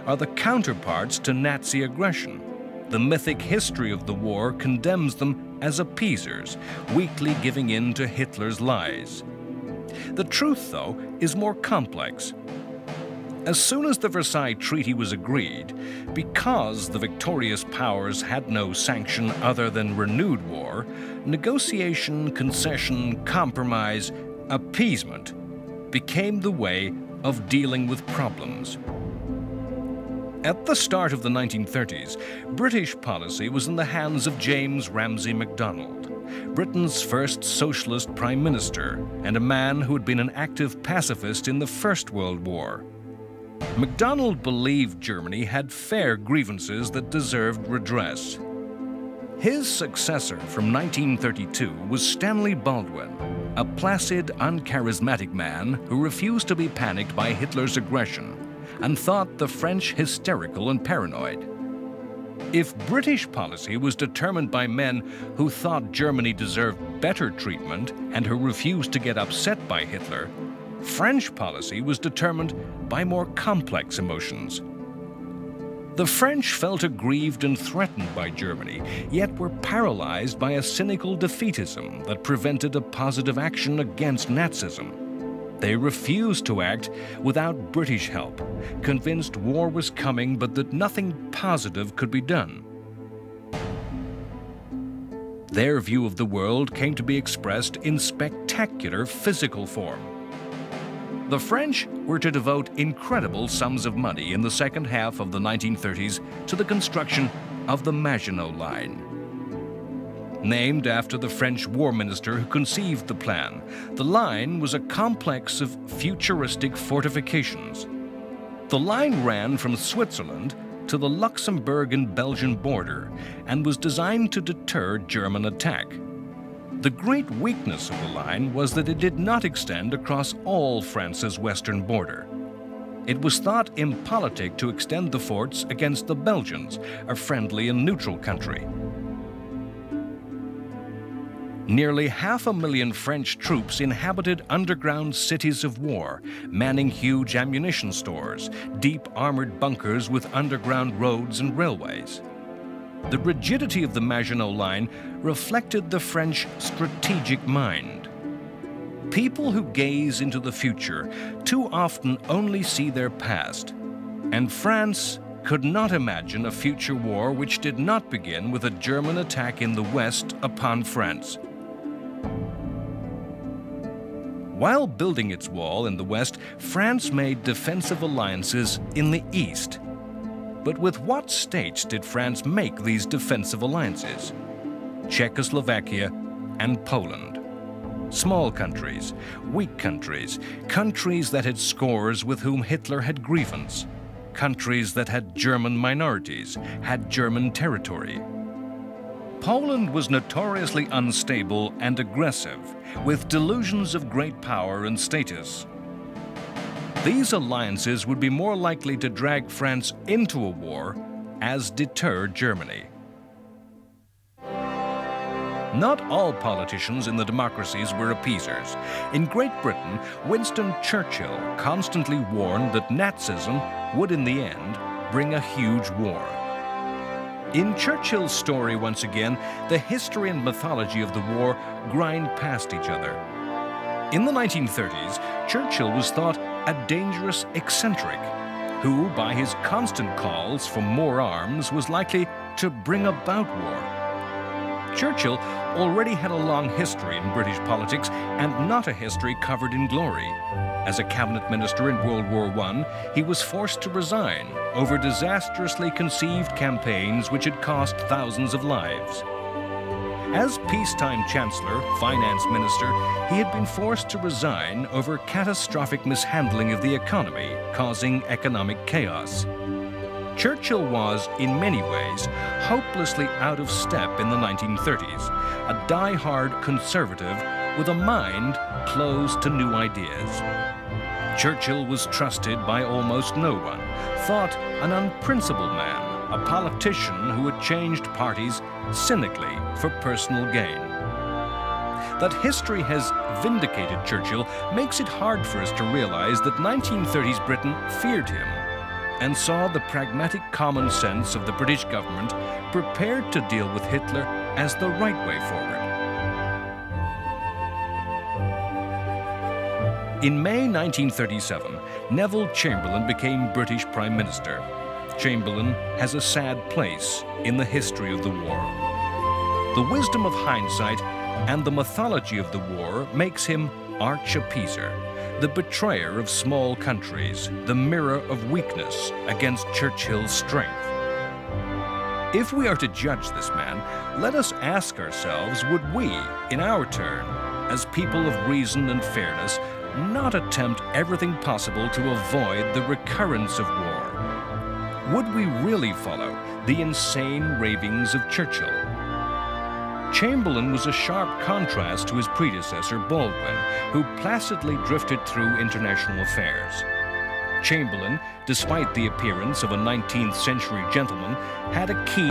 are the counterparts to Nazi aggression. The mythic history of the war condemns them as appeasers, weakly giving in to Hitler's lies. The truth, though, is more complex. As soon as the Versailles Treaty was agreed, because the victorious powers had no sanction other than renewed war, negotiation, concession, compromise, appeasement became the way of dealing with problems. At the start of the 1930s, British policy was in the hands of James Ramsay MacDonald, Britain's first socialist prime minister and a man who had been an active pacifist in the First World War. MacDonald believed Germany had fair grievances that deserved redress. His successor from 1932 was Stanley Baldwin, a placid, uncharismatic man who refused to be panicked by Hitler's aggression and thought the French hysterical and paranoid. If British policy was determined by men who thought Germany deserved better treatment and who refused to get upset by Hitler, French policy was determined by more complex emotions. The French felt aggrieved and threatened by Germany, yet were paralyzed by a cynical defeatism that prevented a positive action against Nazism. They refused to act without British help, convinced war was coming but that nothing positive could be done. Their view of the world came to be expressed in spectacular physical form. The French were to devote incredible sums of money in the second half of the 1930s to the construction of the Maginot Line. Named after the French war minister who conceived the plan, the line was a complex of futuristic fortifications. The line ran from Switzerland to the Luxembourg and Belgian border and was designed to deter German attack. The great weakness of the line was that it did not extend across all France's western border. It was thought impolitic to extend the forts against the Belgians, a friendly and neutral country. Nearly 500,000 French troops inhabited underground cities of war, manning huge ammunition stores, deep armored bunkers with underground roads and railways. The rigidity of the Maginot Line reflected the French strategic mind. People who gaze into the future too often only see their past, and France could not imagine a future war which did not begin with a German attack in the West upon France. While building its wall in the West, France made defensive alliances in the East. But with what states did France make these defensive alliances? Czechoslovakia and Poland. Small countries, weak countries, countries that had scores with whom Hitler had grievance, countries that had German minorities, had German territory. Poland was notoriously unstable and aggressive, with delusions of great power and status. These alliances would be more likely to drag France into a war as deter Germany. Not all politicians in the democracies were appeasers. In Great Britain, Winston Churchill constantly warned that Nazism would in the end bring a huge war. In Churchill's story, once again, the history and mythology of the war grind past each other. In the 1930s, Churchill was thought a dangerous eccentric who, by his constant calls for more arms, was likely to bring about war. Churchill already had a long history in British politics and not a history covered in glory. As a cabinet minister in World War I, he was forced to resign over disastrously conceived campaigns which had cost thousands of lives. As peacetime chancellor, finance minister, he had been forced to resign over catastrophic mishandling of the economy, causing economic chaos. Churchill was, in many ways, hopelessly out of step in the 1930s, a die-hard conservative with a mind closed to new ideas. Churchill was trusted by almost no one, thought an unprincipled man, a politician who had changed parties cynically for personal gain. That history has vindicated Churchill makes it hard for us to realize that 1930s Britain feared him. and saw the pragmatic common sense of the British government prepared to deal with Hitler as the right way forward. In May 1937, Neville Chamberlain became British Prime Minister. Chamberlain has a sad place in the history of the war. The wisdom of hindsight and the mythology of the war makes him arch-appeaser, the betrayer of small countries, the mirror of weakness against Churchill's strength. If we are to judge this man, let us ask ourselves, would we, in our turn, as people of reason and fairness, not attempt everything possible to avoid the recurrence of war? Would we really follow the insane ravings of Churchill? Chamberlain was a sharp contrast to his predecessor, Baldwin, who placidly drifted through international affairs. Chamberlain, despite the appearance of a 19th century gentleman, had a keen